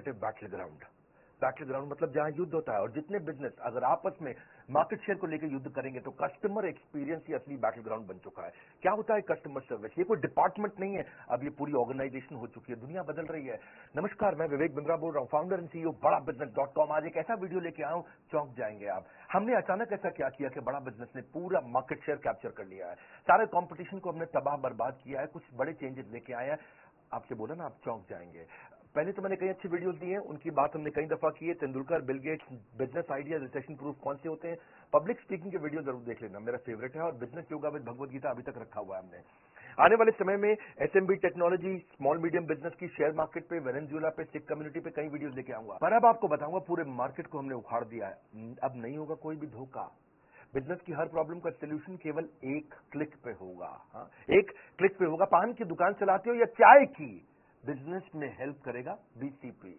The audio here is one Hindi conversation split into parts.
Competitive battle ground. Battle ground मतलब जहां युद्ध होता है, और जितने बिजनेस अगर आपस में मार्केट शेयर को लेकर युद्ध करेंगे तो कस्टमर एक्सपीरियंस ही असली बैटल ग्राउंड बन चुका है। क्या होता है कस्टमर सर्विस? ये कोई डिपार्टमेंट नहीं है, अब ये पूरी ऑर्गेनाइजेशन हो चुकी है, दुनिया बदल रही है। नमस्कार, मैं विवेक बिंद्रा बोल रहा हूं, फाउंडर एंड सीईओ बड़ा बिजनेस.com। आज एक ऐसा वीडियो लेके आया हूं, चौंक जाएंगे आप। हमने अचानक ऐसा क्या किया कि बड़ा बिजनेस ने पूरा मार्केट शेयर कैप्चर कर लिया है, सारे कंपटीशन को हमने तबाह बर्बाद किया है, कुछ बड़े चेंजेस लेके आए हैं। आपसे बोला ना, आप चौंक जाएंगे। पहले तो मैंने कई अच्छी वीडियोस दी हैं, उनकी बात हमने कई दफा की है। Tendulkar, Bill Gates, business idea, recession proof कौन से होते हैं। पब्लिक स्पीकिंग के वीडियो जरूर देख लेना, मेरा फेवरेट है। और business yoga with Bhagavad Gita अभी तक रखा हुआ है हमने। आने वाले समय में SMB technology, small medium business की, शेयर मार्केट पे, वेनेजुएला पे, सिख कम्युनिटी पे कई वीडियोस लेके आऊंगा। पर अब आपको बताऊंगा, पूरे मार्केट को हमने उखाड़ दिया है, अब नहीं होगा कोई भी धोखा। बिजनेस की हर प्रॉब्लम का सोल्यूशन केवल एक क्लिक पे होगा। हाँ, एक क्लिक पे होगा। पान की दुकान चलाते हो या चाय की, बिजनेस में हेल्प करेगा बीसीपी।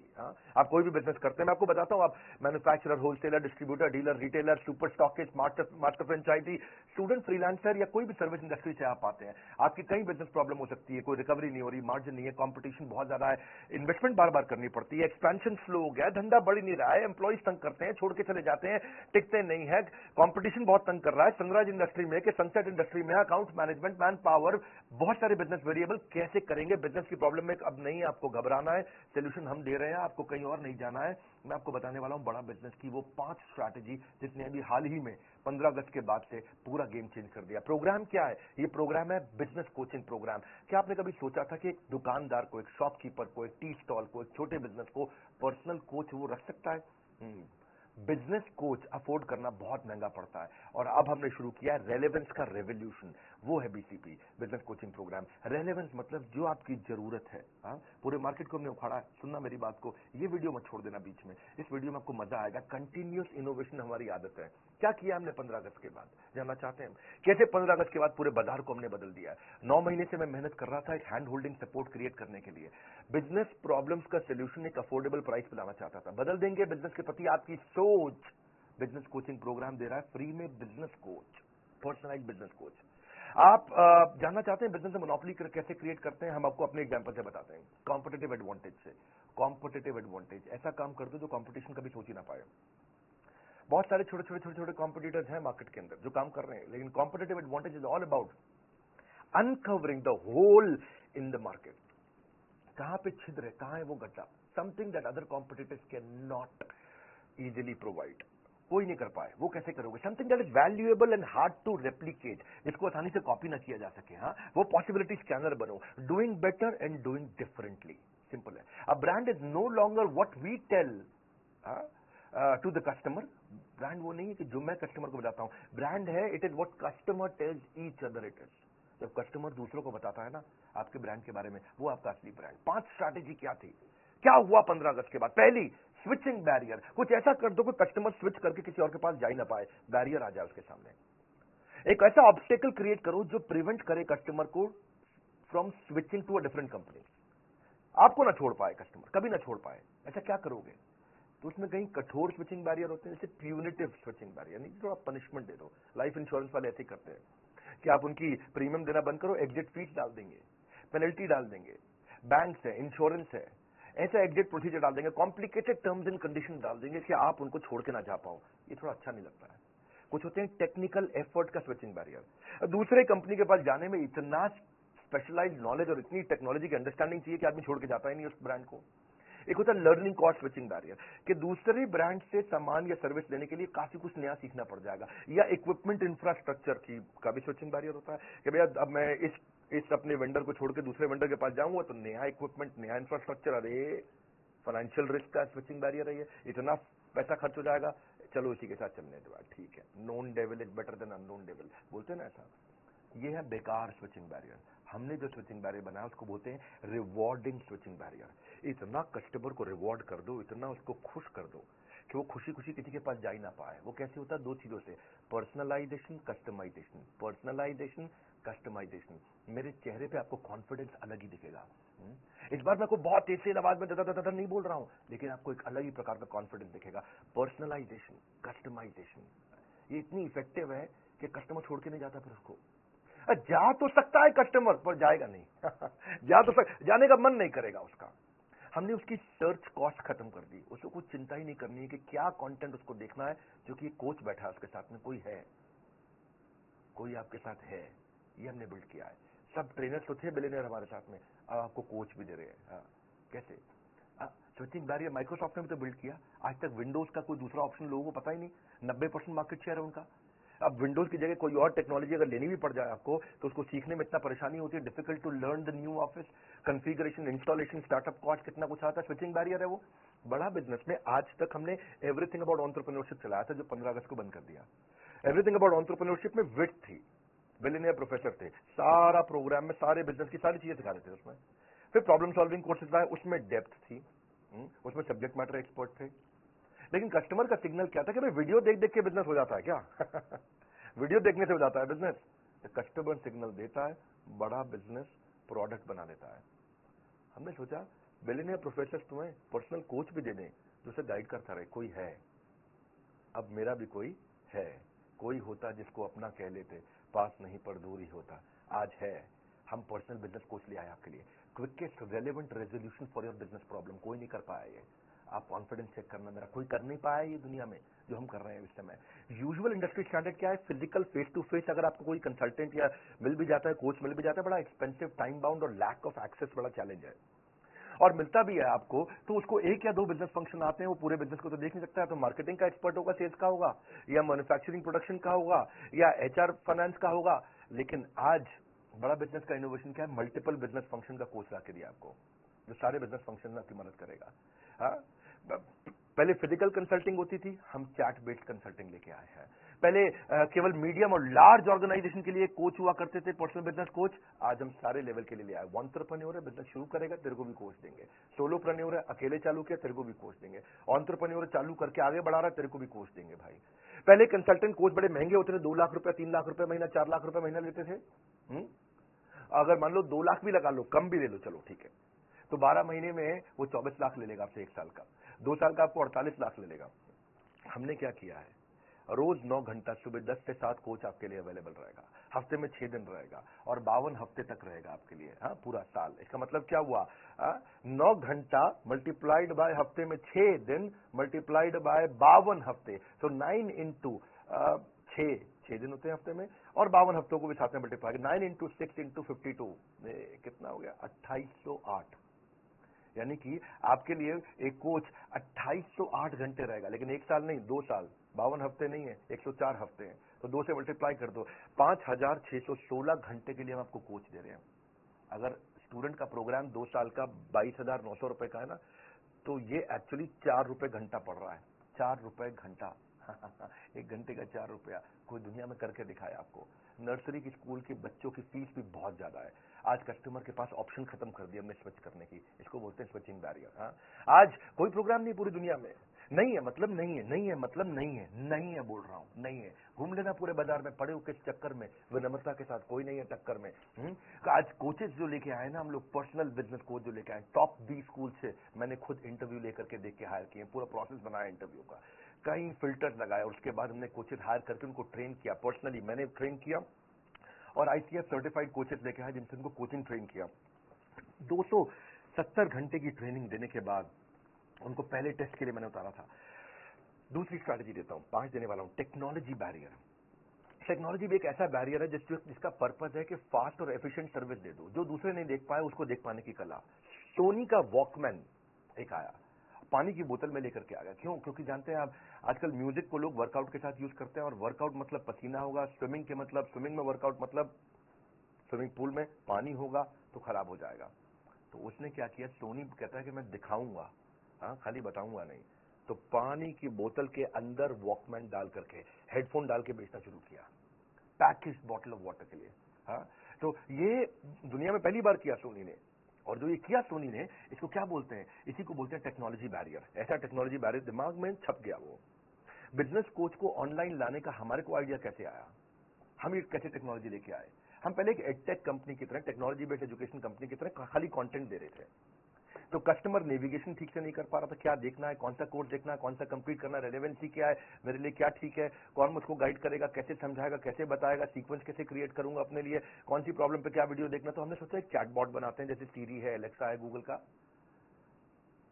आप कोई भी बिजनेस करते हैं, मैं आपको बताता हूं, आप manufacturer, wholesaler, distributor, dealer, retailer, super stockist, master franchisee, student, freelancer या कोई भी सर्विस इंडस्ट्री से आप आते हैं, आपकी कई बिजनेस प्रॉब्लम हो सकती है। कोई रिकवरी नहीं हो रही, मार्जिन नहीं है, कंपटीशन बहुत ज्यादा है, इन्वेस्टमेंट बार बार करनी पड़ती है, एक्सपेंशन स्लो हो गया, धंधा बढ़ नहीं रहा है, एम्प्लॉइज तंग करते हैं, छोड़ के चले जाते हैं, टिकते नहीं है, कंपटीशन बहुत तंग कर रहा है, सनराइज इंडस्ट्री में कि सनसेट इंडस्ट्री में, अकाउंट मैनेजमेंट, मैन पावर, बहुत सारे बिजनेस वेरिएबल, कैसे करेंगे? बिजनेस की प्रॉब्लम में अब नहीं आपको घबराना है, सोल्यूशन हम दे रहे हैं, आपको कहीं और नहीं जाना है। मैं आपको बताने वाला हूं बड़ा बिजनेस की वो 5 स्ट्रैटेजी जिसने अभी हाल ही में 15 अगस्त के बाद से पूरा गेम चेंज कर दिया। प्रोग्राम क्या है? ये प्रोग्राम है बिजनेस कोचिंग प्रोग्राम। क्या आपने कभी सोचा था कि एक दुकानदार को, एक शॉपकीपर को, एक टी स्टॉल को, एक छोटे बिजनेस को पर्सनल कोच वो रख सकता है? बिजनेस कोच अफोर्ड करना बहुत महंगा पड़ता है, और अब हमने शुरू किया है रेलेवेंस का रेवोल्यूशन, वो है BCP, business coaching programme. Relevance मतलब जो आपकी जरूरत है। पूरे मार्केट को हमने उखाड़ा है। सुनना मेरी बात को, ये वीडियो मत छोड़ देना बीच में, इस वीडियो में आपको मजा आएगा। कंटिन्यूअस इनोवेशन हमारी आदत है। क्या किया हमने 15 अगस्त के बाद, जानना चाहते हैं कैसे? 15 अगस्त के बाद पूरे बाजार को हमने बदल दिया है। 9 महीने से मैं मेहनत कर रहा था एक हैंड होल्डिंग सपोर्ट क्रिएट करने के लिए। बिजनेस प्रॉब्लम्स का सोल्यूशन एक अफोर्डेबल प्राइस पे लाना चाहता था। बदल देंगे बिजनेस के प्रति आपकी सोच। बिजनेस कोचिंग प्रोग्राम दे रहा है फ्री में, business coach, personalised business coach. आप जानना चाहते हैं बिजनेस में मोनोपोली कैसे क्रिएट करते हैं? हम आपको अपने एग्जांपल से बताते हैं, कॉम्पिटिटिव एडवांटेज से। कॉम्पिटिटिव एडवांटेज, ऐसा काम कर दो जो कॉम्पिटिशन कभी सोच ही ना पाए। बहुत सारे छोटे कॉम्पिटिटर्स हैं मार्केट के अंदर जो काम कर रहे हैं, लेकिन competitive advantage is all about uncovering the hole in the market. कहां पे छिद्र है, कहां है वो गड्ढा, something that other competitors can not easily provide. कोई नहीं कर पाए, वो कैसे करोगे? Something that is valuable and hard to replicate, जिसको आसानी से कॉपी ना किया जा सके। हाँ, वो पॉसिबिलिटी स्कैनर बनो। Doing better and doing differently, simple है। A brand is no longer what we tell to the customer. Brand वो नहीं है कि जो मैं कस्टमर को बताता हूं, ब्रांड है it is what customer tells each other it is. जब कस्टमर दूसरों को बताता है ना आपके ब्रांड के बारे में, वो आपका असली ब्रांड। 5 स्ट्रैटेजी क्या थी, क्या हुआ 15 अगस्त के बाद? पहली, स्विचिंग बैरियर। कुछ ऐसा कर दो कि कस्टमर स्विच करके किसी और के पास जा ही ना पाए, बैरियर आ जाए उसके सामने। एक ऐसा ऑब्स्टेकल क्रिएट करो जो प्रिवेंट करे कस्टमर को from switching to a different company. आपको ना छोड़ पाए कस्टमर, कभी ना छोड़ पाए। ऐसा क्या करोगे? तो उसमें कहीं कठोर स्विचिंग बैरियर होते हैं, जैसे प्यूनिटिव स्विचिंग बैरियर, नहीं थोड़ा पनिशमेंट दे दो। लाइफ इंश्योरेंस वाले ऐसे ही करते हैं कि आप उनकी प्रीमियम देना बंद करो, एग्जिट फीस डाल देंगे, पेनल्टी डाल देंगे। बैंक है, इंश्योरेंस है, ऐसा एग्जिट प्रोसीजर डाल देंगे, कॉम्प्लिकेटेड टर्म्स एंड कंडीशन डाल देंगे कि आप उनको छोड़ के ना जा पाओ। ये थोड़ा अच्छा नहीं लगता है। कुछ होते हैं टेक्निकल एफर्ट का स्विचिंग बैरियर। दूसरे कंपनी के पास जाने में इतना स्पेशलाइज्ड नॉलेज और इतनी टेक्नोलॉजी की अंडरस्टैंडिंग चाहिए कि आदमी छोड़ के जाता ही नहीं उस ब्रांड को। एक होता है लर्निंग कॉस्ट स्विचिंग बैरियर, कि दूसरे ब्रांड से सामान या सर्विस लेने के लिए काफी कुछ नया सीखना पड़ जाएगा। या इक्विपमेंट इंफ्रास्ट्रक्चर की का भी स्विचिंग बैरियर होता है कि भैया अब मैं इस अपने वेंडर को छोड़ के दूसरे वेंडर के पास जाऊंगा तो नया इक्विपमेंट, नया इंफ्रास्ट्रक्चर, अरे फाइनेंशियल रिस्क का स्विचिंग बैरियर है ये, इतना पैसा खर्च हो जाएगा, चलो इसी के साथ चलने दो, ठीक है। Known devil is better than unknown devil, बोलते हैं ना ऐसा। ये है बेकार स्विचिंग बैरियर। हमने जो स्विचिंग बैरियर बनाया उसको बोलते हैं रिवॉर्डिंग स्विचिंग बैरियर। इतना कस्टमर को रिवॉर्ड कर दो, इतना उसको खुश कर दो कि वो खुशी खुशी किसी के पास जा ही ना पाए। वो कैसे होता है? 2 चीजों से, पर्सनलाइजेशन, कस्टमाइजेशन। Personalisation, customization. मेरे चेहरे पे आपको कॉन्फिडेंस अलग ही दिखेगा। इस बार मैं आपको बहुत तेज से आवाज में दादा नहीं बोल रहा हूं, लेकिन आपको एक अलग ही प्रकार का कॉन्फिडेंस दिखेगा। पर्सनलाइजेशन, कस्टमाइजेशन, ये इतनी इफेक्टिव है कि कस्टमर छोड़ के नहीं जाता फिर उसको। जा तो सकता है कस्टमर, पर जाएगा नहीं। जाने का मन नहीं करेगा उसका। हमने उसकी सर्च कॉस्ट खत्म कर दी, उसको कुछ चिंता ही नहीं करनी है कि क्या कंटेंट उसको देखना है, क्योंकि कोच बैठा है उसके साथ में, कोई आपके साथ है, ये हमने बिल्ड किया है। सब ट्रेनर्स तो थे बिलियनियर हमारे साथ में, अब आपको कोच भी दे रहे हैं। कैसे? स्विचिंग बैरियर माइक्रोसॉफ्ट ने भी तो बिल्ड किया। आज तक विंडोज का कोई दूसरा ऑप्शन लोगों को पता ही नहीं, 90% मार्केट शेयर है उनका। अब विंडोज की जगह कोई और टेक्नोलॉजी अगर लेनी भी पड़ जाए आपको, तो उसको सीखने में इतना परेशानी होती है, difficult to learn the new office, configuration, installation, startup cost, कितना कुछ आता है। स्विचिंग बैरियर है वो। बड़ा बिजनेस में आज तक हमने एवरीथिंग अबाउट एंटरप्रेन्योरशिप चलाया था, जो 15 अगस्त को बंद कर दिया। एवरीथिंग अबाउट एंटरप्रेन्योरशिप में विट थी, बिलियनियर प्रोफेसर थे, सारा प्रोग्राम में सारे बिजनेस की सारी चीजें सिखा रहे थे उसमें। फिर प्रॉब्लम सॉल्विंग कोर्सेज आए, उसमें डेप्थ थी, उसमें सब्जेक्ट मैटर एक्सपर्ट थे। लेकिन कस्टमर का सिग्नल क्या था कि भाई वीडियो देख देख के बिजनेस हो जाता है क्या? वीडियो देखने से हो जाता है बिजनेस? कस्टमर सिग्नल देता है, बड़ा बिजनेस प्रोडक्ट बना देता है। हमने सोचा बिलियनियर प्रोफेसर तुम्हें पर्सनल कोच भी दे दें, जो उसे गाइड करता रहे। कोई है, अब मेरा भी कोई है, कोई होता जिसको अपना कह लेते, पास नहीं पर दूर ही होता। आज है, हम पर्सनल बिजनेस कोच ले आए आपके लिए, quickest relevant resolution for your business problem. कोई नहीं कर पाया ये, आप कॉन्फिडेंस चेक करना, मेरा कोई कर नहीं पाया ये दुनिया में जो हम कर रहे हैं इस समय। यूजुअल इंडस्ट्री स्टैंडर्ड क्या है? फिजिकल फेस टू फेस अगर आपको कोई कंसल्टेंट या मिल भी जाता है, कोच मिल भी जाता है, बड़ा एक्सपेंसिव, टाइम बाउंड और लैक ऑफ एक्सेस बड़ा चैलेंज है। और मिलता भी है आपको तो उसको एक या दो बिजनेस फंक्शन आते हैं, वो पूरे बिजनेस को तो देख नहीं सकता है। तो मार्केटिंग का एक्सपर्ट होगा, सेल्स का होगा, या मैन्युफैक्चरिंग प्रोडक्शन का होगा, या एचआर फाइनेंस का होगा। लेकिन आज बड़ा बिजनेस का इनोवेशन क्या है? मल्टीपल बिजनेस फंक्शन का कोच ला के दिया आपको, जो सारे बिजनेस फंक्शन में आपकी मदद करेगा। हाँ, पहले फिजिकल कंसल्टिंग होती थी, हम चैट बेस्ड कंसल्टिंग लेके आए हैं। पहले केवल मीडियम और लार्ज ऑर्गेनाइजेशन के लिए कोच हुआ करते थे, पर्सनल बिजनेस कोच। आज हम सारे लेवल के लिए ले आए। एंटरप्रेन्योर है, बिजनेस शुरू करेगा, तेरे को भी कोच देंगे। सोलोप्रेन्योर है, अकेले चालू किया, तेरे को भी कोच देंगे। एंटरप्रेन्योर चालू करके आगे बढ़ा रहा है, तेरे को भी कोच देंगे भाई। पहले कंसल्टेंट कोच बड़े महंगे होते थे, 2 लाख रुपए, 3 लाख रुपए महीना, 4 लाख रुपए महीना लेते थे। अगर मान लो 2 लाख भी लगा लो, कम भी ले लो, चलो ठीक है, तो 12 महीने में वो 24 लाख ले लेगा आपसे 1 साल का। 2 साल का आपको 48 लाख ले लेगा। हमने क्या किया है? रोज 9 घंटा सुबह 10 से 7 कोच आपके लिए अवेलेबल रहेगा, हफ्ते में 6 दिन रहेगा, और 52 हफ्ते तक रहेगा आपके लिए। हाँ, पूरा साल। इसका मतलब क्या हुआ? 9 घंटा मल्टीप्लाइड बाय हफ्ते में 6 दिन मल्टीप्लाइड बाय 52 हफ्ते, तो 9 इंटू 6 दिन होते हैं हफ्ते में, और 52 हफ्तों को भी साथ में मल्टीप्लाई, 9 इंटू 6 इंटू 52, कितना हो गया? 2808। यानी कि आपके लिए एक कोच 2808 घंटे रहेगा, लेकिन 1 साल नहीं, 2 साल, 52 हफ्ते नहीं है, 104 हफ्ते हैं, तो 2 से मल्टीप्लाई कर दो, 5616 घंटे के लिए हम आपको कोच दे रहे हैं। अगर स्टूडेंट का प्रोग्राम 2 साल का 22,900 रुपए का है ना, तो ये एक्चुअली 4 रुपए घंटा पड़ रहा है। 4 रुपए घंटा। 1 घंटे का 4 रुपया, कोई दुनिया में करके दिखाया आपको। नर्सरी की स्कूल के बच्चों की फीस भी बहुत ज्यादा है। आज कस्टमर के पास ऑप्शन खत्म कर दिया हमने स्विच करने की, इसको बोलते हैं स्विचिंग बैरियर। हाँ, आज कोई प्रोग्राम नहीं पूरी दुनिया में, नहीं है मतलब नहीं है, नहीं है मतलब नहीं है, नहीं है बोल रहा हूं, नहीं है। घूम लेना पूरे बाजार में, पड़े हो किस चक्कर में, विनम्रता के साथ, कोई नहीं है टक्कर में। आज कोचेस जो लेके आए ना हम लोग, पर्सनल बिजनेस कोच जो लेके आए, टॉप 20 स्कूल से मैंने खुद इंटरव्यू लेकर के देख के हायर किए, पूरा प्रोसेस बनाया इंटरव्यू का, कई फिल्टर्स लगाए, उसके बाद हमने कोचेस हायर करके उनको ट्रेन किया। पर्सनली मैंने ट्रेन किया, और आईसीएफ सर्टिफाइड कोचेस लेके आए जिनसे उनको कोचिंग ट्रेन किया। 270 घंटे की ट्रेनिंग देने के बाद उनको पहले टेस्ट के लिए मैंने उतारा था। दूसरी स्ट्रैटेजी देता हूं, 5 देने वाला हूं, टेक्नोलॉजी बैरियर। टेक्नोलॉजी भी एक ऐसा बैरियर है जिसका पर्पज है कि फास्ट और एफिशिएंट सर्विस दे दो, जो दूसरे नहीं देख पाए उसको देख पाने की कला। सोनी का वॉकमैन एक आया, पानी की बोतल में लेकर के आ गया। क्यों? क्योंकि जानते हैं आप, आजकल म्यूजिक को लोग वर्कआउट के साथ यूज करते हैं, और वर्कआउट मतलब पसीना होगा, स्विमिंग के मतलब, स्विमिंग में वर्कआउट मतलब स्विमिंग पूल में पानी होगा तो खराब हो जाएगा। तो उसने क्या किया, सोनी कहता है कि मैं दिखाऊंगा, हाँ, खाली बताऊंगा नहीं। तो पानी की बोतल के अंदर वॉकमैन डाल करके, हेडफोन डाल के बेचना शुरू किया, पैकेज बॉटल ऑफ वाटर के लिए। हाँ, तो ये दुनिया में पहली बार किया सोनी ने। और जो ये किया सोनी ने, इसको क्या बोलते हैं? इसी को बोलते हैं टेक्नोलॉजी बैरियर। ऐसा टेक्नोलॉजी बैरियर दिमाग में छप गया। वो बिजनेस कोच को ऑनलाइन लाने का हमारे को आइडिया कैसे आया? हम ये कैसे टेक्नोलॉजी लेके आए? हम पहले एक एडटेक कंपनी की तरह, टेक्नोलॉजी बेस्ड एजुकेशन कंपनी की तरह खाली कंटेंट दे रहे थे। तो कस्टमर नेविगेशन ठीक से नहीं कर पा रहा था, क्या देखना है, कौन सा कोर्स देखना है, कौन सा कंप्लीट करना है, रेलेवेंसी क्या है, मेरे लिए क्या ठीक है, कौन मुझको गाइड करेगा, कैसे समझाएगा, कैसे बताएगा, सीक्वेंस कैसे क्रिएट करूंगा अपने लिए, कौन सी प्रॉब्लम पे क्या वीडियो देखना। तो हमने सोचा एक चैटबॉट बनाते हैं, जैसे सीरी है, एलेक्सा है गूगल का,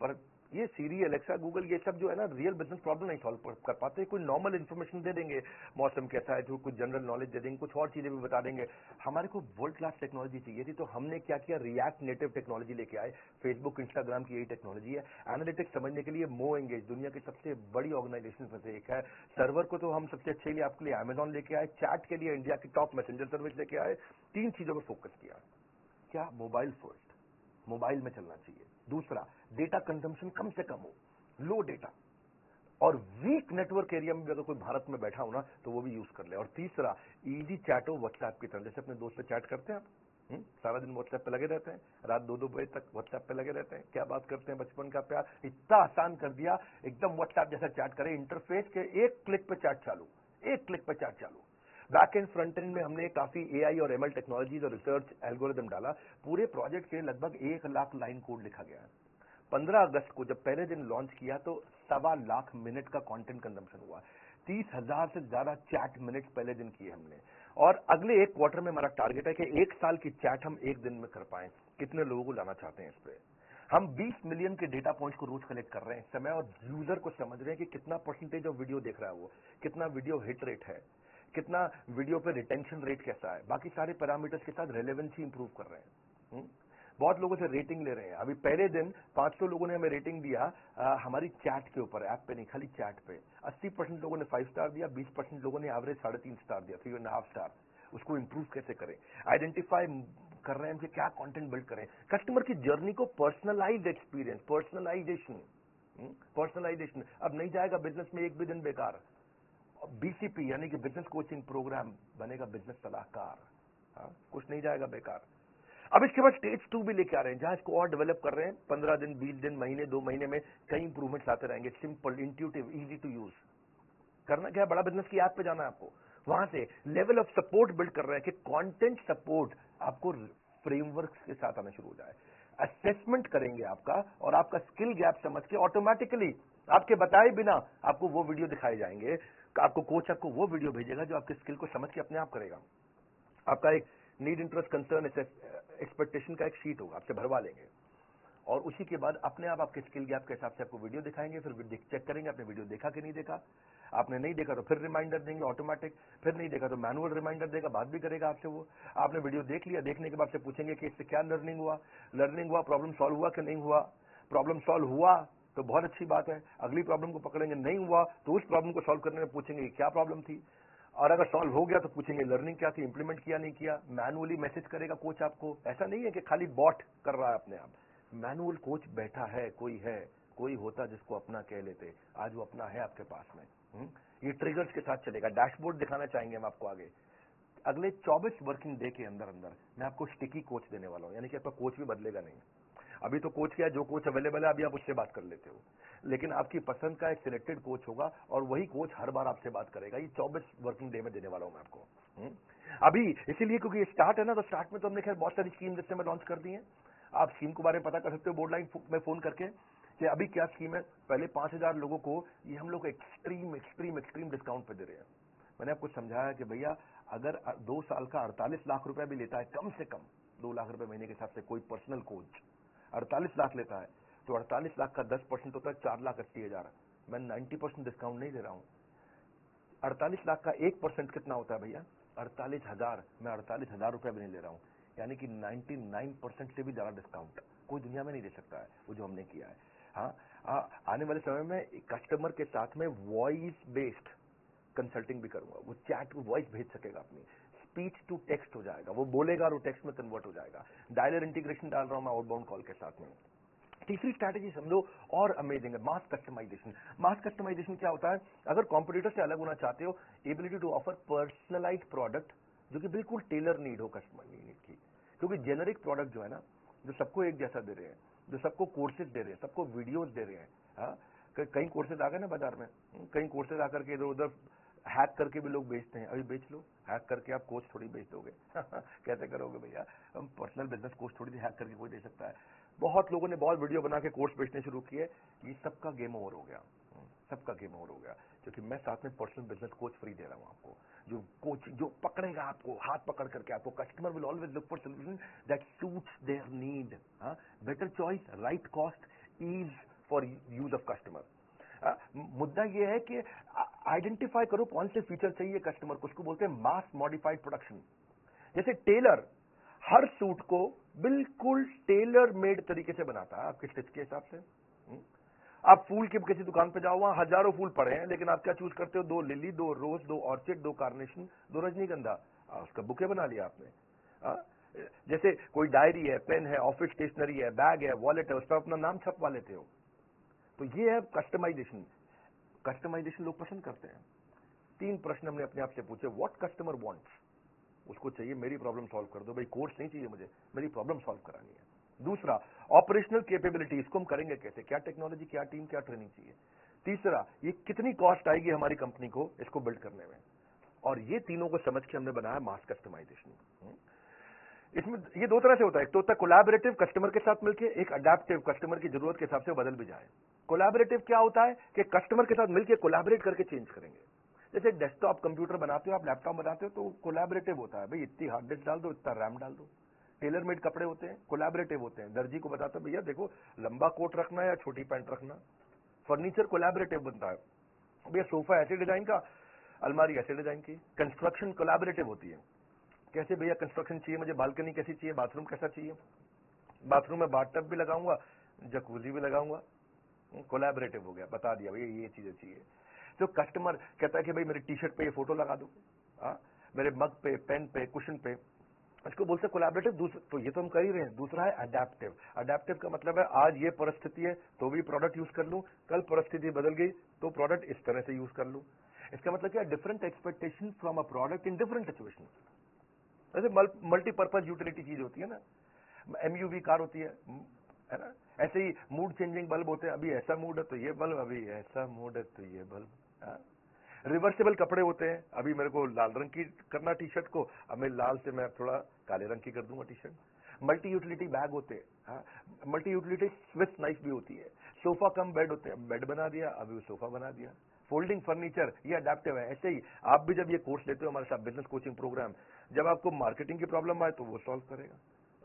पर ये सीरी, अलेक्सा, गूगल, ये सब जो है ना रियल बिजनेस प्रॉब्लम नहीं सॉल्व कर पाते। कोई नॉर्मल इन्फॉर्मेशन दे देंगे, मौसम कैसा है, जो कुछ जनरल नॉलेज दे देंगे, कुछ और चीजें भी बता देंगे। हमारे को वर्ल्ड क्लास टेक्नोलॉजी चाहिए थी, तो हमने क्या किया, रिएक्ट नेटिव टेक्नोलॉजी लेके आए। फेसबुक, इंस्टाग्राम की यही टेक्नोलॉजी है। एनालिटिक्स समझने के लिए मो एंगेज, दुनिया की सबसे बड़ी ऑर्गेनाइजेशन में से एक है। सर्वर को तो हम सबसे अच्छे लिए आपके लिए अमेजॉन लेके आए। चैट के लिए इंडिया की टॉप मैसेंजर सर्विस लेके आए। 3 चीजों पर फोकस किया। क्या? मोबाइल फर्स्ट, मोबाइल में चलना चाहिए। दूसरा, डेटा कंजम्पशन कम से कम हो, लो डेटा, और वीक नेटवर्क एरिया में भी अगर कोई भारत में बैठा हो ना तो वो भी यूज कर ले। और तीसरा, इजी चैट हो व्हाट्सएप की तरह, जैसे अपने दोस्त से चैट करते हैं आप। सारा दिन व्हाट्सएप पे लगे रहते हैं, रात 2-2 बजे तक व्हाट्सएप पे लगे रहते हैं। क्या बात करते हैं, बचपन का प्यार इतना आसान कर दिया, एकदम व्हाट्सएप जैसा चैट करें, इंटरफेस के एक क्लिक पे चैट चालू, एक क्लिक पे चैट चालू। बैक एंड फ्रंट एंड में हमने काफी एआई और एमएल टेक्नोलॉजीज और रिसर्च एल्गोरिदम डाला। पूरे प्रोजेक्ट के लगभग 1 लाख लाइन कोड लिखा गया है। 15 अगस्त को जब पहले दिन लॉन्च किया तो 1.25 लाख मिनट का कंटेंट कंजम्पशन हुआ। 30,000 से ज्यादा चैट मिनट पहले दिन किए हमने। और अगले 1 क्वार्टर में हमारा टारगेट है कि 1 साल की चैट हम 1 दिन में कर पाए। कितने लोगों को लाना चाहते हैं इस पे? हम 20 मिलियन के डेटा पॉइंट्स को रोज कलेक्ट कर रहे हैं इस समय, और यूजर को समझ रहे हैं कि कितना परसेंटेज ऑफ वीडियो देख रहा है वो, कितना वीडियो हिट रेट है, कितना वीडियो पे रिटेंशन रेट कैसा है, बाकी सारे पैरामीटर्स के साथ रेलेवेंसी इंप्रूव कर रहे हैं। बहुत लोगों से रेटिंग ले रहे हैं। अभी पहले दिन 500 लोगों ने हमें रेटिंग दिया हमारी चैट के ऊपर, ऐप पे नहीं, खाली चैट पे। 80% लोगों ने 5 स्टार दिया, 20% लोगों ने एवरेज 3.5 स्टार दिया, 3.5 स्टार। उसको इंप्रूव कैसे करें, आइडेंटिफाई कर रहे हैं हम कि क्या कंटेंट बिल्ड करें, कस्टमर की जर्नी को पर्सनलाइज एक्सपीरियंस, पर्सनलाइजेशन। अब नहीं जाएगा बिजनेस में एक भी दिन बेकार। बीसीपी यानी कि बिजनेस कोचिंग प्रोग्राम बनेगा बिजनेस सलाहकार। कुछ नहीं जाएगा बेकार। अब इसके बाद स्टेज 2 भी लेके आ रहे हैं, जहां इसको और डेवलप कर रहे हैं। 15 दिन, 20 दिन, महीने, 2 महीने में कई इंप्रूवमेंट्स आते रहेंगे। Simple, intuitive, easy to use. करना क्या है, बड़ा बिजनेस की ऐप पे जाना है आपको। वहां से लेवल ऑफ सपोर्ट बिल्ड कर रहे हैं कि कंटेंट सपोर्ट आपको फ्रेमवर्क के साथ आना शुरू हो जाए। असेसमेंट करेंगे आपका, और आपका स्किल गैप समझ के ऑटोमेटिकली आपके बताए बिना आपको वो वीडियो दिखाए जाएंगे। आपको कोच आपको वो वीडियो भेजेगा जो आपके स्किल को समझ के अपने आप करेगा। आपका एक नीड, इंटरेस्ट, कंसर्न, एक्सपेक्टेशन का एक शीट होगा, आपसे भरवा लेंगे, और उसी के बाद अपने आप आपके स्किल गैप के हिसाब से आपको वीडियो दिखाएंगे। फिर चेक करेंगे आपने वीडियो देखा कि नहीं देखा। आपने नहीं देखा तो फिर रिमाइंडर देंगे ऑटोमेटिक, फिर नहीं देखा तो मैनुअल रिमाइंडर देगा, बात भी करेगा आपसे वो। आपने वीडियो देख लिया, देखने के बाद से पूछेंगे कि इससे क्या लर्निंग हुआ, प्रॉब्लम सॉल्व हुआ कि नहीं हुआ। प्रॉब्लम सॉल्व हुआ तो बहुत अच्छी बात है, अगली प्रॉब्लम को पकड़ेंगे। नहीं हुआ तो उस प्रॉब्लम को सॉल्व करने में पूछेंगे क्या प्रॉब्लम थी, और अगर सॉल्व हो गया तो पूछेंगे लर्निंग क्या थी, इंप्लीमेंट किया नहीं किया। मैनुअली मैसेज करेगा कोच आपको। ऐसा नहीं है कि खाली बॉट कर रहा है अपने आप, मैनुअल कोच बैठा है, कोई होता जिसको अपना कह लेते। आज वो अपना है आपके पास में। ये ट्रिगर्स के साथ चलेगा। डैशबोर्ड दिखाना चाहेंगे हम आपको आगे। अगले 24 वर्किंग डे के अंदर अंदर मैं आपको स्टिकी कोच देने वाला हूं, यानी कि आपका कोच भी बदलेगा नहीं। अभी तो कोच क्या है, जो कोच अवेलेबल है अभी आप उससे बात कर लेते हो, लेकिन आपकी पसंद का एक सिलेक्टेड कोच होगा, और वही कोच हर बार आपसे बात करेगा। ये 24 वर्किंग डे में देने वाला हूं मैं आपको। अभी इसीलिए क्योंकि ये स्टार्ट है ना, तो स्टार्ट में तो हमने खैर बहुत सारी स्कीम जिससे मैं लॉन्च कर दी है। आप स्कीम के बारे में पता कर सकते हो बोर्ड लाइन में फोन करके कि अभी क्या स्कीम है। पहले 5,000 लोगों को ये हम लोग एक्सट्रीम डिस्काउंट पे दे रहे हैं। मैंने आपको समझाया कि भैया अगर 2 साल का 48 लाख रुपया भी लेता है, कम से कम 2 लाख रुपए महीने के हिसाब से कोई पर्सनल कोच 48 लाख लेता है, तो 48 लाख का 10% होता है 4,80,000। मैं 90% डिस्काउंट नहीं दे रहा हूं। 48 लाख का 1% कितना होता है भैया? 48,000। मैं 48,000 रुपया भी नहीं ले रहा हूं, यानी कि 99% से भी ज्यादा डिस्काउंट कोई दुनिया में नहीं दे सकता है वो जो हमने किया है। आने वाले समय में कस्टमर के साथ में वॉइस बेस्ड कंसल्टिंग भी करूंगा। वो चैट को वॉइस भेज सकेगा, अपनी स्पीच टू टेक्स्ट हो जाएगा, वो बोलेगा और वो टेक्स्ट में कन्वर्ट हो जाएगा। डायलर इंटीग्रेशन डाल रहा हूं मैं आउटबाउंड कॉल के साथ में। तीसरी स्ट्रैटेजी समझो और अमेजिंग है, मास कस्टमाइजेशन। मास कस्टमाइजेशन क्या होता है? अगर कॉम्पिटिटर से अलग होना चाहते हो, ability to offer personalised product जो कि बिल्कुल टेलर नीड हो कस्टमर नीड की। क्योंकि जेनरिक प्रोडक्ट जो है ना, जो सबको एक जैसा दे रहे हैं, जो सबको कोर्सेज दे रहे हैं, सबको वीडियोस दे रहे हैं, कई कोर्सेज आ गए ना बाजार में, कई कोर्सेज आकर के इधर उधर हैक करके भी लोग बेचते हैं। अभी बेच लो, हैक करके आप कोच थोड़ी बेच दोगे कैसे करोगे भैया? हम पर्सनल बिजनेस कोच थोड़ी हैक करके कोई दे सकता है। बहुत लोगों ने बहुत वीडियो बना के कोर्स बेचने शुरू किए। ये सबका गेम ओवर हो गया, सबका गेम ओवर हो गया, क्योंकि मैं साथ में पर्सनल बिजनेस कोच फ्री दे रहा हूं आपको। जो कोच जो पकड़ेगा आपको, हाथ पकड़ करके आपको, customer will always look for solution that suits their need. Better choice, right cost, ease for use of customer. मुद्दा ये है कि आइडेंटिफाई करो कौन से फीचर चाहिए कस्टमर को, उसको बोलते हैं मास मॉडिफाइड प्रोडक्शन। जैसे टेलर हर सूट को बिल्कुल टेलर मेड तरीके से बनाता है आपके स्टिच के हिसाब से। आप फूल की किसी दुकान पे जाओ, वहां हजारों फूल पड़े हैं, लेकिन आप क्या चूज करते हो? 2 लिली, 2 रोज, 2 ऑर्चिड, 2 कार्नेशन, 2 रजनीगंधा, उसका बुके बना लिया आपने। जैसे कोई डायरी है, पेन है, ऑफिस स्टेशनरी है, बैग है, वॉलेट है, उस पर अपना नाम छपवा लेते हो। तो ये है कस्टमाइजेशन। कस्टमाइजेशन लोग पसंद करते हैं। 3 प्रश्न हमने अपने आप से पूछे। व्हाट कस्टमर वांट्स, उसको चाहिए मेरी प्रॉब्लम सॉल्व कर दो भाई, कोर्स नहीं चाहिए मुझे, मेरी प्रॉब्लम सॉल्व करानी है। दूसरा, ऑपरेशनल कैपेबिलिटी, इसको हम करेंगे कैसे, क्या टेक्नोलॉजी, क्या टीम, क्या ट्रेनिंग चाहिए। तीसरा, ये कितनी कॉस्ट आएगी हमारी कंपनी को इसको बिल्ड करने में। और ये तीनों को समझ के हमने बनाया मास कस्टमाइजेशन। इसमें ये 2 तरह से होता है, एक तो होता है कोलैबोरेटिव, कस्टमर के साथ मिलकर, एक अडैप्टिव, कस्टमर की जरूरत के हिसाब से बदल भी जाए। कोलैबोरेटिव क्या होता है कि कस्टमर के साथ मिलकर कोलैबोरेट करके चेंज करेंगे। जैसे डेस्कटॉप कंप्यूटर बनाते हो, आप लैपटॉप बनाते हो, तो कोलैबोरेटिव होता है भाई, इतनी हार्ड डिस्क डाल दो, इतना रैम डाल दो। टेलर मेड कपड़े होते हैं, कोलैबोरेटिव होते हैं। दर्जी को बताते हो भैया देखो लंबा कोट रखना है या छोटी पैंट रखना। फर्नीचर कोलैबोरेटिव बनता है, भैया सोफा ऐसे डिजाइन का, अलमारी ऐसे डिजाइन की। कंस्ट्रक्शन कोलैबोरेटिव होती है, कैसे भैया कंस्ट्रक्शन चाहिए मुझे, बालकनी कैसी चाहिए, बाथरूम कैसा चाहिए, बाथरूम में बाथटब भी लगाऊंगा, जकूजी भी लगाऊंगा। कोलैबोरेटिव हो गया, बता दिया भैया ये चीजें चाहिए। तो कस्टमर कहता है कि भाई मेरी टी शर्ट पे ये फोटो लगा दो, मेरे मग पे, पेन पे, कुशन पे, इसको बोलते हैं कोलैबोरेटिव। तो ये तो हम कर ही रहे हैं। दूसरा है अडैप्टिव। अडैप्टिव का मतलब है आज ये परिस्थिति है तो भी प्रोडक्ट यूज कर लूं, कल परिस्थिति बदल गई तो प्रोडक्ट इस तरह से यूज कर लूं। इसका मतलब क्या, different expectation from a product in different situation. जैसे मल्टीपर्पज यूटिलिटी चीज होती है ना, एमयूवी कार होती है ना, ऐसे ही मूड चेंजिंग बल्ब होते हैं। अभी ऐसा मूड है तो ये बल्ब, अभी ऐसा मूड है तो ये बल्ब। रिवर्सेबल कपड़े होते हैं, अभी मेरे को लाल रंग की करना टी शर्ट को, अब मैं लाल से मैं थोड़ा काले रंग की कर दूंगा T shirt. Multi utility bag होते हैं, मल्टी यूटिलिटी स्विस नाइफ भी होती है। सोफा कम बेड होते हैं, बेड बना दिया, अभी वो सोफा बना दिया। फोल्डिंग फर्नीचर, ये अडेप्टिव है। ऐसे ही आप भी जब ये कोर्स लेते हो हमारे साथ, बिजनेस कोचिंग प्रोग्राम, जब आपको मार्केटिंग की प्रॉब्लम आए तो वो सॉल्व करेगा।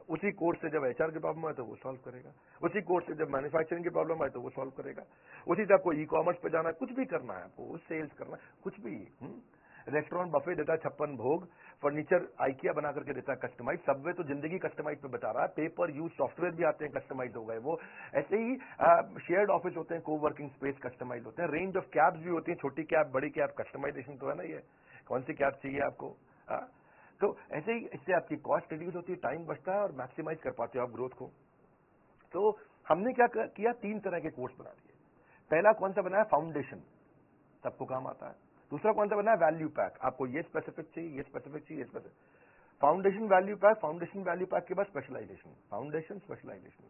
उसी कोर्स से जब एचआर की प्रॉब्लम आए तो वो सॉल्व करेगा। उसी कोर्स से जब मैन्युफैक्चरिंग की प्रॉब्लम आए तो वो सॉल्व करेगा। उसी से आपको ई कॉमर्स पे जाना है, कुछ भी करना है आपको, सेल्स करना है, कुछ भी। रेस्टोरेंट बफे देता है 56 भोग, फर्नीचर आइकिया बना करके देता है कस्टमाइज, सबवे तो जिंदगी कस्टमाइज पे बता रहा है, पेपर यूज सॉफ्टवेयर भी आते हैं कस्टमाइज हो गए वो। ऐसे ही शेयर्ड ऑफिस होते हैं, को वर्किंग स्पेस कस्टमाइज होते हैं। रेंज ऑफ कैब्स भी होती है, छोटी कैब, बड़ी कैब, कस्टमाइजेशन तो है ना, ये कौन सी कैब चाहिए आपको। तो ऐसे ही इससे आपकी कॉस्ट रिड्यूस होती है, टाइम बचता है और मैक्सिमाइज कर पाते हो आप ग्रोथ को। तो हमने क्या किया, 3 तरह के कोर्स बना दिए। पहला कौन सा बनाया, फाउंडेशन, सबको काम आता है। दूसरा कौन सा बनाया, वैल्यू पैक, आपको ये स्पेसिफिक चाहिए, ये स्पेसिफिक चाहिए, ये specific. Foundation value pack, foundation value pack के बाद स्पेशलाइजेशन, फाउंडेशन स्पेशलाइजेशन।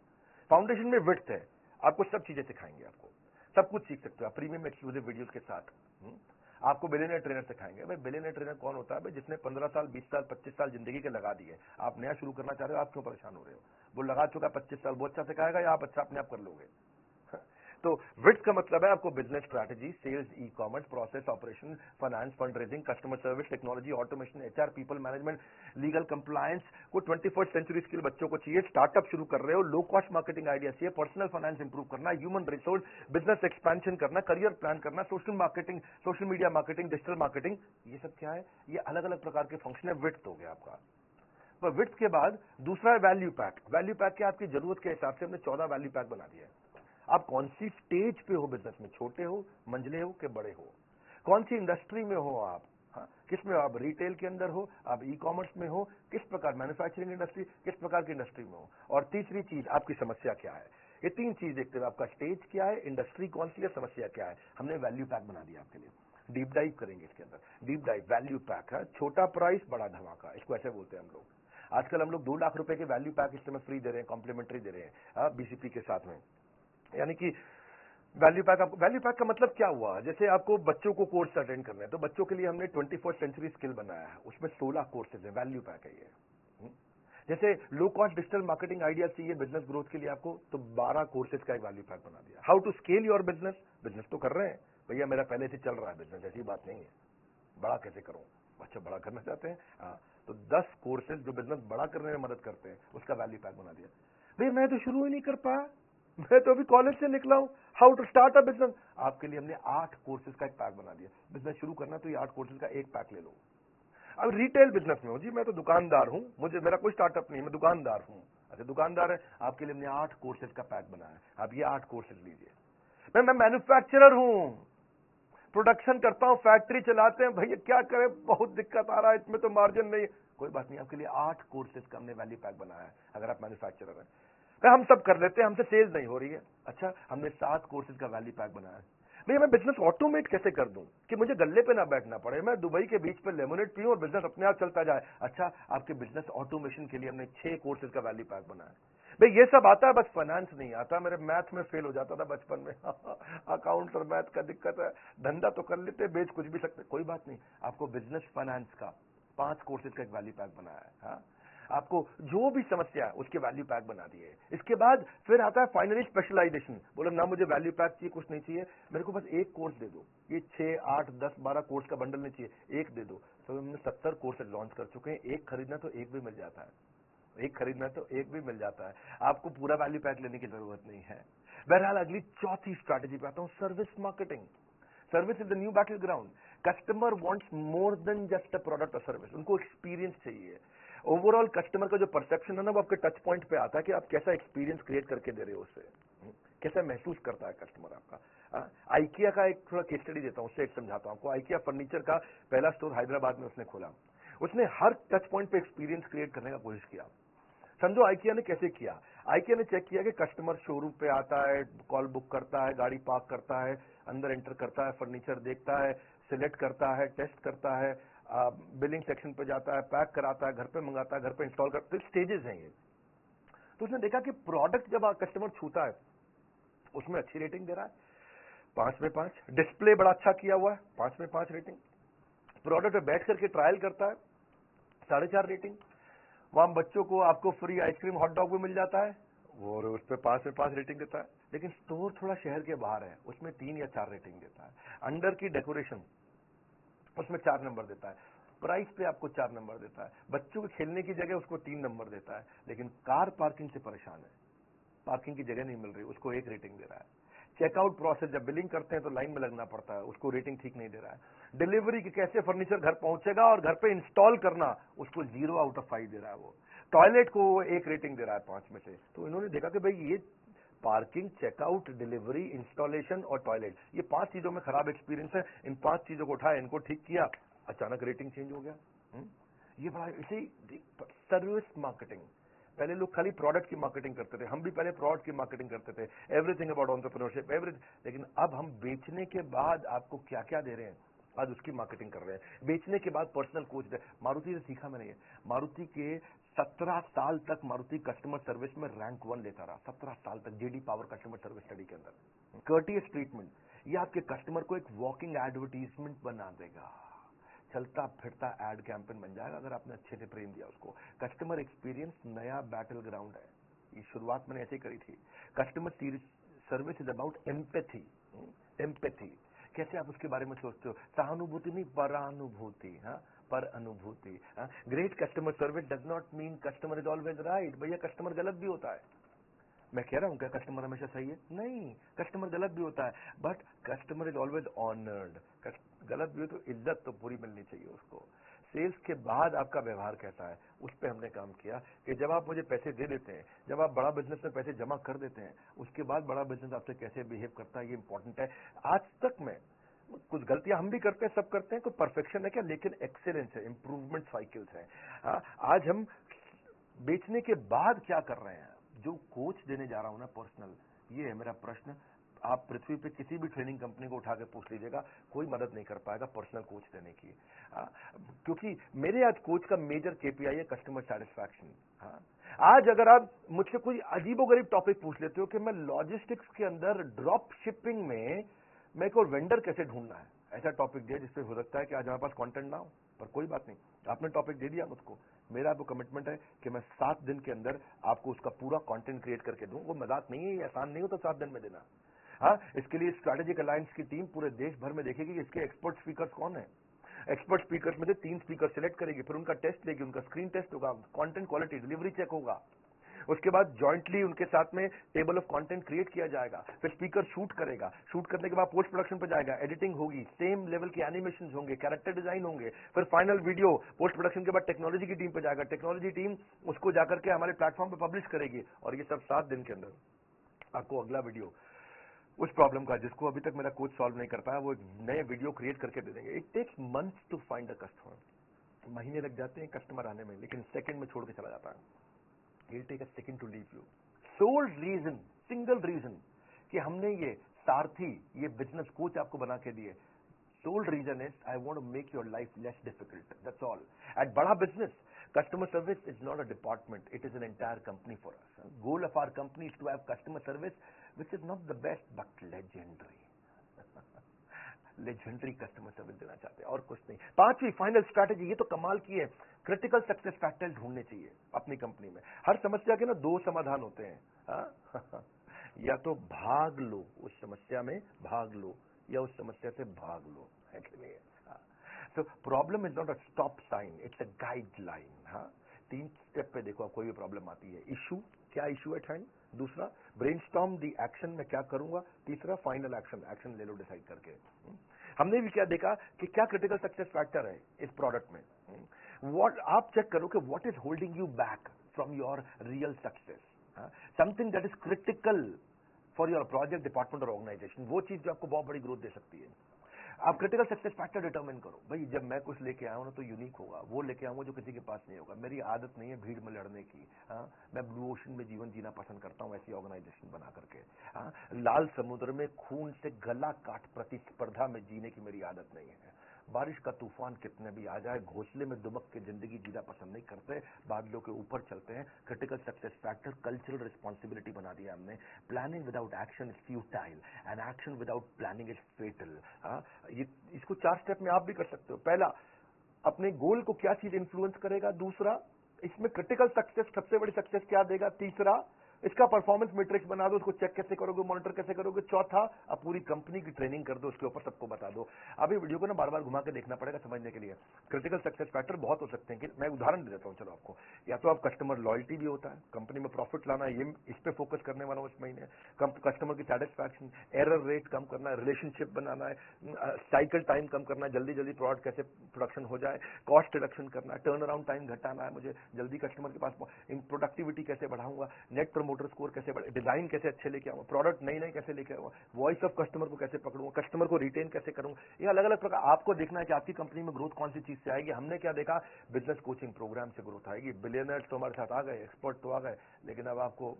फाउंडेशन में विड्थ है, आपको सब चीजें सिखाएंगे, आपको सब कुछ सीख सकते हो आप प्रीमियम एक्सक्लूसिव वीडियोस के साथ। आपको बिलियनर ट्रेनर सिखाएंगे। भाई बिलियनर ट्रेनर कौन होता है, भाई जिसने 15 साल, 20 साल, 25 साल जिंदगी के लगा दिए। आप नया शुरू करना चाह रहे हो, आप क्यों परेशान हो रहे हो, वो लगा चुका 25 साल, वो अच्छा सिखाएगा या आप अच्छा अपने आप कर लोगे। तो विड्थ का मतलब है आपको business strategy, sales, e commerce, process, operation, finance, fund raising, customer service, technology, automation, HR, people management, legal compliance को 21st सेंचुरी स्किल बच्चों को चाहिए। स्टार्टअप शुरू कर रहे हो, लो कॉस्ट मार्केटिंग आइडिया चाहिए, पर्सनल फाइनेंस इंप्रूव करना, ह्यूमन रिसोर्स, बिजनेस एक्सपेंशन करना, करियर प्लान करना, social marketing, social media marketing, digital marketing, ये सब क्या है, ये अलग अलग प्रकार के फंक्शन है। विड्थ हो गया आपका। पर विड्थ के बाद दूसरा है वैल्यू पैक। वैल्यू पैक के आपकी जरूरत के हिसाब से हमने 14 वैल्यू पैक बना दिया है। आप कौन सी स्टेज पे हो बिजनेस में, छोटे हो, मंझले हो कि बड़े हो, कौन सी इंडस्ट्री में हो आप, किस में आप, रिटेल के अंदर हो, आप ई कॉमर्स में हो, किस प्रकार मैन्युफैक्चरिंग इंडस्ट्री, किस प्रकार की इंडस्ट्री में हो, और तीसरी चीज आपकी समस्या क्या है। ये 3 चीज देखते हुए आपका स्टेज क्या है, इंडस्ट्री कौन सी है, समस्या क्या है, हमने वैल्यू पैक बना दिया आपके लिए। डीप डाइव करेंगे इसके अंदर। डीप डाइव वैल्यू पैक है, छोटा प्राइस बड़ा धमाका, इसको ऐसे बोलते हैं हम लोग। आजकल हम लोग 2 लाख रुपए के वैल्यू पैक इस समय फ्री दे रहे हैं, कॉम्प्लीमेंट्री दे रहे हैं बीसीपी के साथ में। यानी कि वैल्यू पैक, आपको वैल्यू पैक का मतलब क्या हुआ, जैसे आपको बच्चों को कोर्स अटेंड करना है तो बच्चों के लिए हमने 21st सेंचुरी स्किल बनाया है, उसमें 16 कोर्सेज है, वैल्यू पैक है ये। जैसे low cost digital marketing idea चाहिए बिजनेस ग्रोथ के लिए आपको, तो 12 कोर्सेज का एक वैल्यू पैक बना दिया। How to scale your business, business तो कर रहे हैं भैया, मेरा पहले से चल रहा है बिजनेस, ऐसी बात नहीं है, बड़ा कैसे करूं, अच्छा बड़ा करना चाहते हैं, तो 10 कोर्सेज जो बिजनेस बड़ा करने में मदद करते हैं, उसका वैल्यू पैक बना दिया। भैया मैं तो शुरू ही नहीं कर पाया, मैं तो अभी कॉलेज से निकला हूं, how to start a business. आपके लिए हमने 8 कोर्सेज का एक पैक बना दिया। बिजनेस शुरू करना तो ये 8 कोर्सेज का एक पैक ले लो। अब रिटेल बिजनेस में हूं जी, मैं तो दुकानदार हूं, मुझे मेरा कोई स्टार्टअप नहीं, मैं दुकानदार हूं। अच्छा दुकानदार है, आपके लिए हमने 8 कोर्सेज का पैक बनाया है, आप ये 8 कोर्सेज लीजिए। मैं मैन्युफैक्चरर हूं, प्रोडक्शन करता हूं, फैक्ट्री चलाते हैं, भैया क्या करें, बहुत दिक्कत आ रहा है, इसमें तो मार्जिन नहीं। कोई बात नहीं, आपके लिए 8 कोर्सेज का हमने वैल्यू पैक बनाया है। अगर आप मैन्युफैक्चरर हैं तो हम सब कर लेते हैं, हमसे सेल्स नहीं हो रही है। अच्छा, हमने 7 कोर्सेज का वैल्यू पैक बनाया है। भैया मैं बिजनेस ऑटोमेट कैसे कर दूं कि मुझे गल्ले पे ना बैठना पड़े, मैं दुबई के बीच पे लेमोनेड पीऊं और बिजनेस अपने आप चलता जाए। अच्छा, आपके बिजनेस ऑटोमेशन के लिए हमने 6 कोर्सेज का वैल्यू पैक बनाया है। भाई ये सब आता है, बस फाइनेंस नहीं आता। मेरे मैथ में फेल हो जाता था बचपन में अकाउंट्स और मैथ का दिक्कत है। धंधा तो कर लेते, बेच कुछ भी सकते, कोई बात नहीं। आपको बिजनेस फाइनेंस का 5 कोर्सेज का एक वैल्यू पैक बनाया है। हाँ? आपको जो भी समस्या है उसके वैल्यू पैक बना दिए। इसके बाद फिर आता है फाइनली स्पेशलाइजेशन। बोलो ना मुझे वैल्यू पैक चाहिए, कुछ नहीं चाहिए, मेरे को बस एक कोर्स दे दो। ये 6, 8, 10, 12 कोर्स का बंडल नहीं चाहिए, एक दे दो। तो हमने 70 कोर्सेज लॉन्च कर चुके हैं। एक खरीदना तो एक भी मिल जाता है, एक खरीदना तो एक भी मिल जाता है। आपको पूरा वैल्यू पैक लेने की जरूरत नहीं है। बहरहाल अगली चौथी स्ट्रैटेजी पे आता हूं, service marketing. Service is the new battle ground. Customer wants more than just a product और सर्विस, उनको एक्सपीरियंस चाहिए। ओवरऑल कस्टमर का जो परसेप्शन है ना, वो आपके टच पॉइंट पे आता है कि आप कैसा एक्सपीरियंस क्रिएट करके दे रहे हो उससे, कैसा महसूस करता है कस्टमर आपका। आइकिया का एक थोड़ा केस स्टडी देता हूं, उससे एक समझाता हूं आपको। आइकिया फर्नीचर का पहला स्टोर हैदराबाद में उसने खोला। उसने हर टच पॉइंट पे एक्सपीरियंस क्रिएट करने का कोशिश किया। समझो आइकिया ने कैसे किया। आइकिया ने चेक किया कि कस्टमर शोरूम पे आता है, कॉल बुक करता है, गाड़ी पार्क करता है, अंदर एंटर करता है, फर्नीचर देखता है, सिलेक्ट करता है, टेस्ट करता है, बिलिंग सेक्शन पे जाता है, पैक कराता है, घर पे मंगाता है, घर पे इंस्टॉल करता है। स्टेजेस हैं ये। तो उसने देखा कि प्रोडक्ट जब कस्टमर छूता है उसमें अच्छी रेटिंग दे रहा है, 5 में 5। डिस्प्ले बड़ा अच्छा किया हुआ है, 5 में 5 रेटिंग। प्रोडक्ट पे बैठ करके ट्रायल करता है, 4.5 रेटिंग। वहां बच्चों को आपको फ्री आइसक्रीम हॉट डॉग भी मिल जाता है, वो और उस पर 5 में 5 रेटिंग देता है। लेकिन स्टोर थोड़ा शहर के बाहर है, उसमें 3 या 4 रेटिंग देता है। अंडर की डेकोरेशन उसमें 4 नंबर देता है। प्राइस पे आपको 4 नंबर देता है। बच्चों के खेलने की जगह उसको 3 नंबर देता है। लेकिन कार पार्किंग से परेशान है, पार्किंग की जगह नहीं मिल रही, उसको 1 रेटिंग दे रहा है। चेकआउट प्रोसेस, जब बिलिंग करते हैं तो लाइन में लगना पड़ता है, उसको रेटिंग ठीक नहीं दे रहा है। डिलीवरी की कैसे फर्नीचर घर पहुंचेगा और घर पे इंस्टॉल करना, उसको 0 आउट ऑफ 5 दे रहा है वो। टॉयलेट को 1 रेटिंग दे रहा है 5 में से। तो इन्होंने देखा कि भाई ये पार्किंग, चेकआउट, डिलीवरी, इंस्टॉलेशन और टॉयलेट, ये 5 चीजों में खराब एक्सपीरियंस है। इन 5 चीजों को उठाया, इनको ठीक किया, अचानक रेटिंग चेंज हो गया। ये बड़ा इसी सर्विस मार्केटिंग। पहले लोग खाली प्रोडक्ट की मार्केटिंग करते थे, हम भी पहले प्रोडक्ट की मार्केटिंग करते थे, एवरीथिंग अबाउट एंटरप्रेन्योरशिप एवरीथिंग। लेकिन अब हम बेचने के बाद आपको क्या क्या दे रहे हैं, आज उसकी मार्केटिंग कर रहे हैं। बेचने के बाद पर्सनल कोच दे। मारुति से सीखा मैंने ये। मारुति के 17 साल तक मारुति कस्टमर सर्विस में रैंक 1 लेता रहा, 17 साल तक, JD power customer service study के अंदर। कर्टियस ट्रीटमेंट, ये आपके कस्टमर को एक वॉकिंग एडवर्टीजमेंट बना देगा, चलता फिरता एड कैंपेन बन जाएगा अगर आपने अच्छे से ट्रेन दिया उसको। कस्टमर एक्सपीरियंस नया बैटल ग्राउंड है। ये शुरुआत मैंने ऐसे ही करी थी। Customer service is about empathy. Empathy कैसे आप उसके बारे में सोचते हो, सहानुभूति नहीं, परानुभूति। हाँ, पर अनुभूति। Great customer service does not mean customer is always right. भैया कस्टमर गलत भी होता है, मैं कह रहा हूं क्या कस्टमर हमेशा सही है? नहीं, कस्टमर गलत भी होता है, but customer is always honoured. गलत भी हो तो इज्जत तो पूरी मिलनी चाहिए उसको। सेल्स के बाद आपका व्यवहार कैसा है, उस पर हमने काम किया कि जब आप मुझे पैसे दे देते हैं, जब आप बड़ा बिजनेस में पैसे जमा कर देते हैं, उसके बाद बड़ा बिजनेस आपसे कैसे बिहेव करता है, ये इंपॉर्टेंट है। आज तक में कुछ गलतियां हम भी करते हैं, सब करते हैं, कोई परफेक्शन है क्या, लेकिन एक्सेलेंस है, इंप्रूवमेंट साइकिल्स है। आज हम बेचने के बाद क्या कर रहे हैं, जो कोच देने जा रहा हूं ना पर्सनल, ये है मेरा प्रश्न। आप पृथ्वी पे किसी भी ट्रेनिंग कंपनी को उठा के पूछ लीजिएगा, कोई मदद नहीं कर पाएगा पर्सनल कोच देने की। क्योंकि मेरे आज कोच का मेजर केपीआई है कस्टमर सेटिस्फैक्शन। आज अगर आप मुझसे कोई अजीबोगरीब टॉपिक पूछ लेते हो कि मैं लॉजिस्टिक्स के अंदर ड्रॉप शिपिंग में मेरे को वेंडर कैसे ढूंढना है, ऐसा टॉपिक दिया जिसपे हो सकता है कि आज हमारे पास कंटेंट ना हो, पर कोई बात नहीं, आपने टॉपिक दे दिया मुझको। मेरा आपको कमिटमेंट है कि मैं 7 दिन के अंदर आपको उसका पूरा कंटेंट क्रिएट करके दूं। वो मजाक नहीं है, ये आसान नहीं हो तो 7 दिन में देना। हाँ, इसके लिए स्ट्रैटेजिक अलायंस की टीम पूरे देश भर में देखेगी कि इसके एक्सपर्ट स्पीकर्स कौन है। एक्सपर्ट स्पीकर्स में से 3 स्पीकर सिलेक्ट करेगी, फिर उनका टेस्ट लेगी, उनका स्क्रीन टेस्ट होगा, कंटेंट क्वालिटी, डिलीवरी चेक होगा। उसके बाद जॉइंटली उनके साथ में टेबल ऑफ कंटेंट क्रिएट किया जाएगा, फिर स्पीकर शूट करेगा, शूट करने के बाद पोस्ट प्रोडक्शन पे जाएगा, एडिटिंग होगी, सेम लेवल के एनिमेशन होंगे, कैरेक्टर डिजाइन होंगे, फिर फाइनल वीडियो पोस्ट प्रोडक्शन के बाद टेक्नोलॉजी की टीम पे जाएगा, टेक्नोलॉजी टीम उसको जाकर के हमारे प्लेटफॉर्म पे पब्लिश करेगी, और ये सब 7 दिन के अंदर आपको अगला वीडियो उस प्रॉब्लम का जिसको अभी तक मेरा कोच सॉल्व नहीं कर पाया, वो एक नए वीडियो क्रिएट करके दे देंगे। It takes months to find a customer, महीने लग जाते हैं कस्टमर आने में, लेकिन सेकंड में छोड़ के चला जाता है। He'll take a second to leave you. Sole reason, single reason कि हमने ये सारथी, ये बिजनेस कोच आपको बना के दिए, sole reason is I want to make your life less difficult. That's all. At बड़ा business, customer service is not a department. It is an entire company for us. Goal of our company is to have customer service, which is not the best but legendary. Legendary customer service देना चाहते हैं और कुछ नहीं। 5वीं फाइनल स्ट्रैटेजी, ये तो कमाल की है, क्रिटिकल सक्सेस फैक्टर ढूंढने चाहिए अपनी कंपनी में। हर समस्या के ना 2 समाधान होते हैं, या तो भाग लो, उस समस्या में भाग लो, या उस समस्या से भाग लो, है कि नहीं? तो problem is not a stop sign, it's a guideline. 3 step पे देखो, कोई भी प्रॉब्लम आती है, इशू, क्या इशू एट हैंड, दूसरा ब्रेनस्टॉर्म दी एक्शन, मैं क्या करूंगा, तीसरा फाइनल एक्शन, एक्शन ले लो डिसाइड करके। हमने भी क्या देखा कि क्या क्रिटिकल सक्सेस फैक्टर है इस प्रोडक्ट में। व्हाट आप चेक करो कि what is holding you back from your real success, something that is critical for your project, department और ऑर्गेनाइजेशन, वो चीज जो आपको बहुत बड़ी ग्रोथ दे सकती है। आप क्रिटिकल सक्सेस फैक्टर डिटरमिन करो, भाई जब मैं कुछ लेके आया हूं ना तो यूनिक होगा, वो लेके आऊंगा जो किसी के पास नहीं होगा। मेरी आदत नहीं है भीड़ में लड़ने की, मैं ब्लू ओशन में जीवन जीना पसंद करता हूं, ऐसी ऑर्गेनाइजेशन बना करके। लाल समुद्र में खून से गला काट प्रतिस्पर्धा में जीने की मेरी आदत नहीं है। बारिश का तूफान कितने भी आ जाए, घोंसले में दुबक के जिंदगी जीना पसंद नहीं करते, बादलों के ऊपर चलते हैं। Critical success factor cultural responsibility बना दिया हमने। Planning without action is futile and action without planning is fatal. ये इसको 4 स्टेप में आप भी कर सकते हो। पहला, अपने गोल को क्या चीज इन्फ्लुएंस करेगा, दूसरा इसमें क्रिटिकल सक्सेस सबसे बड़ी सक्सेस क्या देगा, तीसरा इसका परफॉर्मेंस मैट्रिक्स बना दो, उसको चेक कैसे करोगे, मॉनिटर कैसे करोगे, चौथा अब पूरी कंपनी की ट्रेनिंग कर दो, उसके ऊपर सबको बता दो। अभी वीडियो को ना बार बार घुमा के देखना पड़ेगा समझने के लिए। क्रिटिकल सक्सेस फैक्टर बहुत हो सकते हैं, कि मैं उदाहरण दे देता हूं चलो आपको। या तो आप कस्टमर लॉयल्टी भी होता है, कंपनी में प्रॉफिट लाना है, ये इस पे फोकस करने वाला हूं इस महीने। कस्टमर की सेटिस्फैक्शन, एरर रेट कम करना है, रिलेशनशिप बनाना है, साइकिल टाइम कम करना है, जल्दी जल्दी प्रोडक्ट कैसे प्रोडक्शन हो जाए, कॉस्ट रिडक्शन करना है, टर्न अराउंड टाइम घटाना है, मुझे जल्दी कस्टमर के पास प्रोडक्टिविटी कैसे बढ़ाऊंगा, नेट प्रमोटर स्कोर कैसे बढ़े, डिजाइन कैसे अच्छे लेके आऊंगा, प्रोडक्ट नई नई कैसे लेके आऊंगा, वॉइस ऑफ कस्टमर को कैसे पकड़ूंगा, कस्टमर को रिटेन कैसे करूंगा। ये अलग अलग प्रकार आपको देखना है कि आपकी कंपनी में ग्रोथ कौन सी चीज से आएगी। हमने क्या देखा, बिजनेस कोचिंग प्रोग्राम से ग्रोथ आएगी। बिलियनर्स तो हमारे साथ आ गए, एक्सपर्ट तो आ गए, लेकिन अब आपको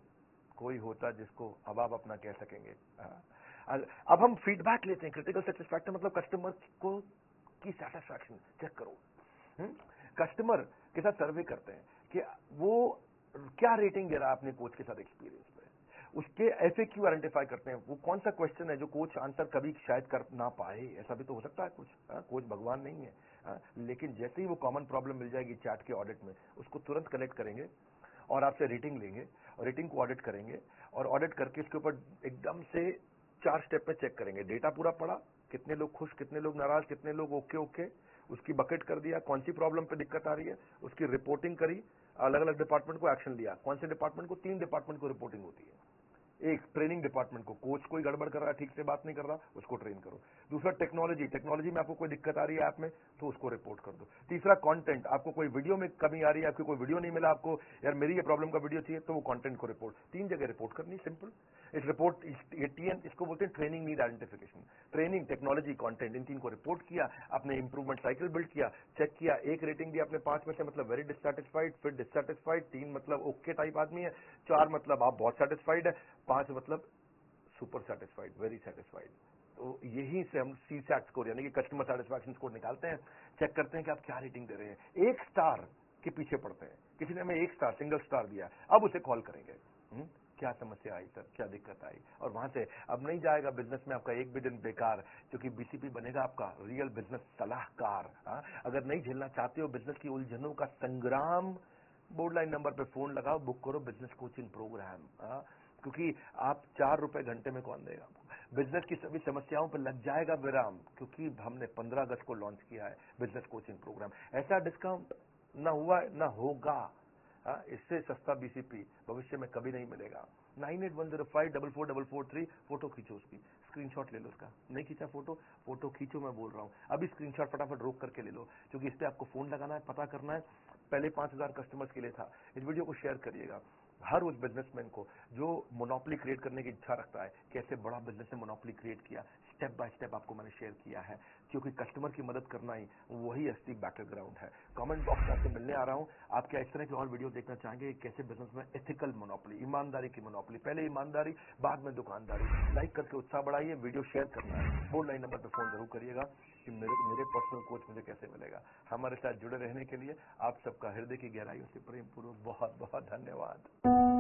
कोई होता जिसको अब आप अपना कह सकेंगे। अब हम फीडबैक लेते हैं। क्रिटिकल सक्सेस फैक्टर मतलब कस्टमर को की सेटिस्फैक्शन चेक करो। कस्टमर के साथ सर्वे करते हैं कि वो क्या रेटिंग दे रहा है अपने कोच के साथ एक्सपीरियंस में, उसके एफएक्यू आइडेंटिफाई करते हैं। वो कौन सा क्वेश्चन है जो कोच आंसर कभी शायद कर ना पाए, ऐसा भी तो हो सकता है कुछ। कोच भगवान नहीं है, लेकिन जैसे ही वो कॉमन प्रॉब्लम मिल जाएगी चैट के ऑडिट में, उसको तुरंत कलेक्ट करेंगे और आपसे रेटिंग लेंगे और रेटिंग को ऑडिट करेंगे, और ऑडिट करके इसके ऊपर एकदम से 4 स्टेप में चेक करेंगे। डेटा पूरा पड़ा, कितने लोग खुश, कितने लोग नाराज, कितने लोग ओके ओके, उसकी बकेट कर दिया, कौन सी प्रॉब्लम पे दिक्कत आ रही है, उसकी रिपोर्टिंग करी, अलग अलग डिपार्टमेंट को एक्शन लिया। कौन से डिपार्टमेंट को, 3 डिपार्टमेंट को रिपोर्टिंग होती है। एक ट्रेनिंग डिपार्टमेंट को, कोच कोई गड़बड़ कर रहा है, ठीक से बात नहीं कर रहा, उसको ट्रेन करो। दूसरा टेक्नोलॉजी, टेक्नोलॉजी में आपको कोई दिक्कत आ रही है ऐप में तो उसको रिपोर्ट कर दो। तीसरा कंटेंट, आपको कोई वीडियो में कमी आ रही है, आपको कोई वीडियो नहीं मिला, आपको यार मेरी ये प्रॉब्लम का वीडियो चाहिए, तो वो कंटेंट को रिपोर्ट, 3 जगह रिपोर्ट करनी, सिंपल। इस रिपोर्ट एटीएन इसको बोलते हैं training need identification. Training, technology, content, इन 3 को रिपोर्ट किया, अपने इंप्रूवमेंट साइकिल बिल्ड किया, चेक किया, 1 रेटिंग दी आपने 5 में से, मतलब वेरी डिससैटिस्फाइड, फिर डिससैटिस्फाइड, 3 मतलब ओके टाइप आदमी है, 4 मतलब आप बहुत सेटिस्फाइड है, 5 मतलब सुपर सेटिस्फाइड, वेरी सेटिस्फाइड। तो यही से हम सीसैट स्कोर यानी कि कस्टमर सेटिस्फैक्शन स्कोर निकालते हैं, चेक करते हैं कि आप क्या रेटिंग दे रहे हैं। 1 स्टार के पीछे पड़ते हैं, किसी ने हमें 1 स्टार सिंगल स्टार दिया, अब उसे कॉल करेंगे, क्या समस्या आई सर, क्या दिक्कत आई, और वहां से अब नहीं जाएगा बिजनेस में आपका 1 भी दिन बेकार, क्योंकि बीसीपी बनेगा आपका रियल बिजनेस सलाहकार। अगर नहीं झेलना चाहते हो बिजनेस की उलझनों का संग्राम, बोर्ड लाइन नंबर पे फोन लगाओ, बुक करो बिजनेस कोचिंग प्रोग्राम, क्योंकि आप 4 रुपए घंटे में कौन देगा। बिजनेस की सभी समस्याओं पर लग जाएगा विराम, क्योंकि हमने 15 अगस्त को लॉन्च किया है बिजनेस कोचिंग प्रोग्राम। ऐसा डिस्काउंट ना हुआ ना होगा। हाँ, इससे सस्ता बीसीपी भविष्य में कभी नहीं मिलेगा। 9810544443 फोटो खींचो उसकी, स्क्रीनशॉट ले लो उसका। नहीं खींचा फोटो खींचो, मैं बोल रहा हूँ अभी स्क्रीनशॉट फटाफट रोक करके ले लो, क्योंकि इस पे आपको फोन लगाना है, पता करना है। पहले 5000 कस्टमर्स के लिए था। इस वीडियो को शेयर करिएगा हर उस बिजनेसमैन को जो मोनोपोली क्रिएट करने की इच्छा रखता है, कैसे बड़ा बिजनेस ने मोनोपोली क्रिएट किया, स्टेप बाय स्टेप आपको मैंने शेयर किया है, क्योंकि कस्टमर की मदद करना ही वही असली बैटलग्राउंड है। कमेंट बॉक्स में आपसे मिलने आ रहा हूं। आप क्या इस तरह की और वीडियो देखना चाहेंगे, कैसे बिजनेस में एथिकल मोनोपोली, ईमानदारी की मोनोपोली, पहले ईमानदारी बाद में दुकानदारी। लाइक करके उत्साह बढ़ाइए, वीडियो शेयर करना है, फोन लाइन नंबर पर फोन जरूर करिएगा कि मेरे पर्सनल कोच मुझे कैसे मिलेगा। हमारे साथ जुड़े रहने के लिए आप सबका हृदय की गहराइयों से प्रेम पूर्वक बहुत बहुत धन्यवाद।